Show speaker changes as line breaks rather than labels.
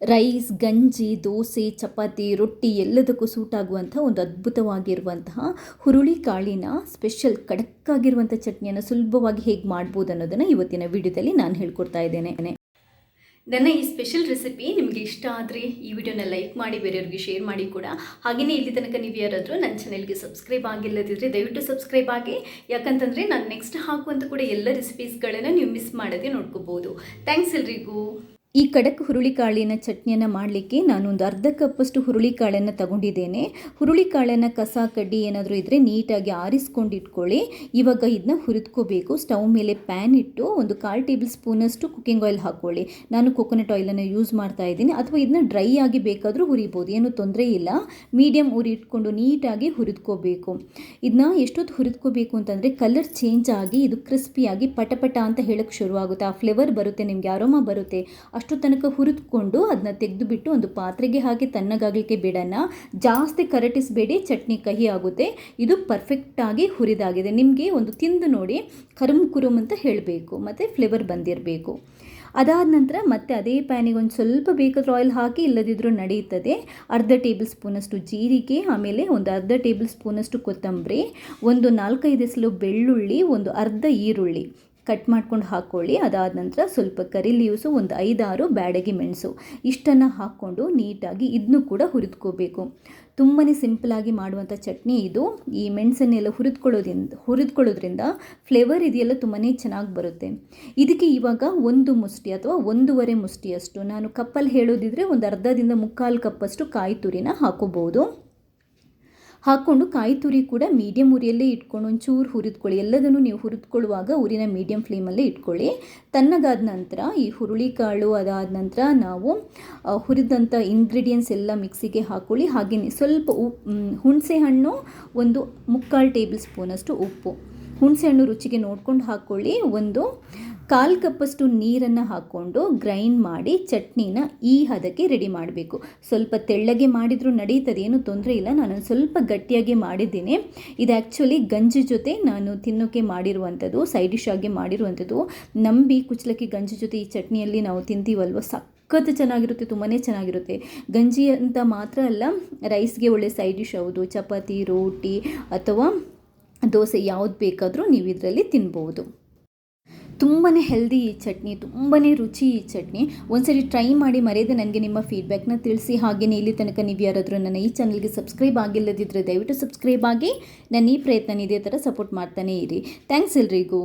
Rice, ಗಂಜಿ, ದೋಸೆ, ಚಪಾತಿ, ರೊಟ್ಟಿ ಎಲ್ಲದಕ್ಕೂ ಸೂಟ್ ಆಗುವಂಥ ಒಂದು ಅದ್ಭುತವಾಗಿರುವಂತಹ ಹುರುಳಿಕಾಳಿನ ಸ್ಪೆಷಲ್ ಖಡಕ್ಕಾಗಿರುವಂಥ ಚಟ್ನಿಯನ್ನು ಸುಲಭವಾಗಿ ಹೇಗೆ ಮಾಡ್ಬೋದು ಅನ್ನೋದನ್ನು ಇವತ್ತಿನ ವಿಡಿಯೋದಲ್ಲಿ ನಾನು ಹೇಳ್ಕೊಡ್ತಾ ಇದ್ದೇನೆ. ನನ್ನ ಈ ಸ್ಪೆಷಲ್ ರೆಸಿಪಿ ನಿಮಗೆ ಇಷ್ಟ ಆದರೆ ಈ ವಿಡಿಯೋನ ಲೈಕ್ ಮಾಡಿ, ಬೇರೆಯವ್ರಿಗೆ ಶೇರ್ ಮಾಡಿ ಕೂಡ. ಹಾಗೆಯೇ ಇಲ್ಲಿ ತನಕ ನೀವು ಯಾರಾದರೂ ನನ್ನ ಚಾನೆಲ್ಗೆ ಸಬ್ಸ್ಕ್ರೈಬ್ ಆಗಿಲ್ಲದಿದ್ದರೆ ದಯವಿಟ್ಟು ಸಬ್ಸ್ಕ್ರೈಬ್ ಆಗಿ. ಯಾಕಂತಂದರೆ ನಾನು ನೆಕ್ಸ್ಟ್ ಹಾಕುವಂಥ ಕೂಡ ಎಲ್ಲ ರೆಸಿಪೀಸ್ಗಳನ್ನು ನೀವು ಮಿಸ್ ಮಾಡದೆ ನೋಡ್ಕೋಬೋದು. ಥ್ಯಾಂಕ್ಸ್ ಎಲ್ರಿಗೂ. ಈ ಖಡಕ್ ಹುರುಳಿಕಾಳಿನ ಚಟ್ನಿಯನ್ನು ಮಾಡಲಿಕ್ಕೆ ನಾನೊಂದು ಅರ್ಧ ಕಪ್ಪಷ್ಟು ಹುರುಳಿಕಾಳನ್ನು ತಗೊಂಡಿದ್ದೇನೆ. ಹುರುಳಿಕಾಳನ್ನು ಕಸ ಕಡ್ಡಿ ಏನಾದರೂ ಇದ್ದರೆ ನೀಟಾಗಿ ಆರಿಸ್ಕೊಂಡು ಇಟ್ಕೊಳ್ಳಿ. ಇವಾಗ ಇದನ್ನ ಹುರಿದ್ಕೋಬೇಕು. ಸ್ಟವ್ ಮೇಲೆ ಪ್ಯಾನ್ ಇಟ್ಟು ಒಂದು 1/4 ಟೇಬಲ್ ಸ್ಪೂನಷ್ಟು ಕುಕ್ಕಿಂಗ್ ಆಯಿಲ್ ಹಾಕ್ಕೊಳ್ಳಿ. ನಾನು ಕೊಕೊನಟ್ ಆಯಿಲನ್ನು ಯೂಸ್ ಮಾಡ್ತಾ ಇದ್ದೀನಿ, ಅಥವಾ ಇದನ್ನ ಡ್ರೈ ಆಗಿ ಬೇಕಾದರೂ ಹುರಿಬೋದು, ಏನೂ ತೊಂದರೆ ಇಲ್ಲ. ಮೀಡಿಯಮ್ ಉರಿ ಇಟ್ಕೊಂಡು ನೀಟಾಗಿ ಹುರಿದ್ಕೋಬೇಕು. ಇದನ್ನ ಎಷ್ಟೊತ್ತು ಹುರಿದ್ಕೋಬೇಕು ಅಂತಂದರೆ ಕಲರ್ ಚೇಂಜ್ ಆಗಿ ಇದು ಕ್ರಿಸ್ಪಿಯಾಗಿ ಪಟಪಟ ಅಂತ ಹೇಳಕ್ಕೆ ಶುರುವಾಗುತ್ತೆ. ಆ ಫ್ಲೇವರ್ ಬರುತ್ತೆ, ನಿಮಗೆ ಅರೋಮಾ ಬರುತ್ತೆ. ಅಷ್ಟು ತನಕ ಹುರಿದುಕೊಂಡು ಅದನ್ನ ತೆಗೆದುಬಿಟ್ಟು ಒಂದು ಪಾತ್ರೆಗೆ ಹಾಕಿ ತಣ್ಣಗಾಗಲಿಕ್ಕೆ ಬಿಡೋಣ. ಜಾಸ್ತಿ ಕರಟಿಸಬೇಡಿ, ಚಟ್ನಿ ಕಹಿ ಆಗುತ್ತೆ. ಇದು ಪರ್ಫೆಕ್ಟಾಗಿ ಹುರಿದಾಗಿದೆ. ನಿಮಗೆ ಒಂದು ತಿಂದು ನೋಡಿ ಕರುಮ್ ಕುರುಮ್ ಅಂತ ಹೇಳಬೇಕು, ಮತ್ತು ಫ್ಲೇವರ್ ಬಂದಿರಬೇಕು. ಅದಾದ ನಂತರ ಮತ್ತೆ ಅದೇ ಪ್ಯಾನಿಗೆ ಒಂದು ಸ್ವಲ್ಪ ಬೇಕಾದರೂ ಆಯಿಲ್ ಹಾಕಿ, ಇಲ್ಲದಿದ್ದರೂ ನಡೆಯುತ್ತದೆ. ಅರ್ಧ ಟೇಬಲ್ ಸ್ಪೂನಷ್ಟು ಜೀರಿಗೆ, ಆಮೇಲೆ ಒಂದು ಅರ್ಧ ಟೇಬಲ್ ಸ್ಪೂನಷ್ಟು ಕೊತ್ತಂಬರಿ, ಒಂದು 4-5 ಎಸಳು ಬೆಳ್ಳುಳ್ಳಿ, ಒಂದು ಅರ್ಧ ಈರುಳ್ಳಿ ಕಟ್ ಮಾಡ್ಕೊಂಡು ಹಾಕ್ಕೊಳ್ಳಿ. ಅದಾದ ನಂತರ ಸ್ವಲ್ಪ ಕರಿ ಲೀವ್ಸು, ಒಂದು 5-6 ಬ್ಯಾಡಗಿ ಮೆಣಸು, ಇಷ್ಟನ್ನು ಹಾಕ್ಕೊಂಡು ನೀಟಾಗಿ ಇದನ್ನು ಕೂಡ ಹುರಿದ್ಕೋಬೇಕು. ತುಂಬಾ ಸಿಂಪಲಾಗಿ ಮಾಡುವಂಥ ಚಟ್ನಿ ಇದು. ಈ ಮೆಣಸನ್ನೆಲ್ಲ ಹುರಿದ್ಕೊಳ್ಳೋದ್ರಿಂದ ಫ್ಲೇವರ್ ಇದೆಯಲ್ಲ ತುಂಬಾ ಚೆನ್ನಾಗಿ ಬರುತ್ತೆ. ಇದಕ್ಕೆ ಇವಾಗ 1 ಮುಷ್ಟಿ ಅಥವಾ 1.5 ಮುಷ್ಟಿಯಷ್ಟು, ನಾನು ಕಪ್ಪಲ್ಲಿ ಹೇಳೋದಿದ್ರೆ ಒಂದು ಅರ್ಧದಿಂದ 3/4 ಕಪ್ಪಷ್ಟು ಕಾಯಿ ತುರಿನ ಹಾಕೋಬೋದು. ಹಾಕ್ಕೊಂಡು ಕಾಯಿ ತುರಿ ಕೂಡ ಮೀಡಿಯಮ್ ಉರಿಯಲ್ಲೇ ಇಟ್ಕೊಂಡು ಒಂಚೂರು ಹುರಿದ್ಕೊಳ್ಳಿ. ಎಲ್ಲದನ್ನು ನೀವು ಹುರಿದ್ಕೊಳ್ಳುವಾಗ ಉರಿನ ಮೀಡಿಯಮ್ ಫ್ಲೇಮಲ್ಲೇ ಇಟ್ಕೊಳ್ಳಿ. ತಣ್ಣಗಾದ ನಂತರ ಈ ಹುರುಳಿಕಾಳು, ಅದಾದ ನಂತರ ನಾವು ಹುರಿದಂಥ ಇಂಗ್ರೀಡಿಯೆಂಟ್ಸ್ ಎಲ್ಲ ಮಿಕ್ಸಿಗೆ ಹಾಕ್ಕೊಳ್ಳಿ. ಹಾಗೆಯೇ ಸ್ವಲ್ಪ ಹುಣಸೆ ಹಣ್ಣು, ಒಂದು 3/4 ಟೇಬಲ್ ಸ್ಪೂನಷ್ಟು ಉಪ್ಪು, ಹುಣಸೆ ಹಣ್ಣು ರುಚಿಗೆ ನೋಡ್ಕೊಂಡು ಹಾಕ್ಕೊಳ್ಳಿ. ಒಂದು 1/4 ಕಪ್ಪಷ್ಟು ನೀರನ್ನು ಹಾಕ್ಕೊಂಡು ಗ್ರೈಂಡ್ ಮಾಡಿ ಚಟ್ನಿನ ಈ ಹದಕ್ಕೆ ರೆಡಿ ಮಾಡಬೇಕು. ಸ್ವಲ್ಪ ತೆಳ್ಳಗೆ ಮಾಡಿದರೂ ನಡೀತದೆ, ಏನೂ ತೊಂದರೆ ಇಲ್ಲ. ನಾನು ಸ್ವಲ್ಪ ಗಟ್ಟಿಯಾಗಿ ಮಾಡಿದ್ದೀನಿ. ಇದು ಆ್ಯಕ್ಚುಲಿ ಗಂಜಿ ಜೊತೆ ನಾನು ತಿನ್ನೋಕ್ಕೆ ಮಾಡಿರುವಂಥದ್ದು, ಸೈಡ್ ಡಿಶ್ ಆಗಿ ಮಾಡಿರುವಂಥದ್ದು. ನಂಬಿ ಕುಚ್ಚಲಕ್ಕಿ ಗಂಜಿ ಜೊತೆ ಈ ಚಟ್ನಿಯಲ್ಲಿ ನಾವು ತಿಂತೀವಲ್ವ, ಸಖತ್ ಚೆನ್ನಾಗಿರುತ್ತೆ, ತುಂಬಾ ಚೆನ್ನಾಗಿರುತ್ತೆ. ಗಂಜಿ ಅಂತ ಮಾತ್ರ ಅಲ್ಲ, ರೈಸ್ಗೆ ಒಳ್ಳೆ ಸೈಡ್ ಡಿಶ್ ಹೌದು. ಚಪಾತಿ, ರೋಟಿ ಅಥವಾ ದೋಸೆ ಯಾವ್ದು ಬೇಕಾದರೂ ನೀವು ಇದರಲ್ಲಿ ತಿನ್ಬೋದು. ತುಂಬಾ ಹೆಲ್ದಿ ಈ ಚಟ್ನಿ, ತುಂಬಾ ರುಚಿ ಈ ಚಟ್ನಿ. ಒಂದ್ಸರಿ ಟ್ರೈ ಮಾಡಿ, ಮರೆಯದೆ ನನಗೆ ನಿಮ್ಮ ಫೀಡ್ಬ್ಯಾಕ್ನ ತಿಳಿಸಿ. ಹಾಗೆಯೇ ಇಲ್ಲಿ ತನಕ ನೀವು ಯಾರಾದರೂ ನನ್ನ ಈ ಚಾನಲ್ಗೆ ಸಬ್ಸ್ಕ್ರೈಬ್ ಆಗಿಲ್ಲದಿದ್ದರೆ ದಯವಿಟ್ಟು ಸಬ್ಸ್ಕ್ರೈಬ್ ಆಗಿ. ನನ್ನ ಈ ಪ್ರಯತ್ನ ಇದೇ ಥರ ಸಪೋರ್ಟ್ ಮಾಡ್ತಾನೇ ಇರಿ. ಥ್ಯಾಂಕ್ಸ್ ಎಲ್ರಿಗೂ.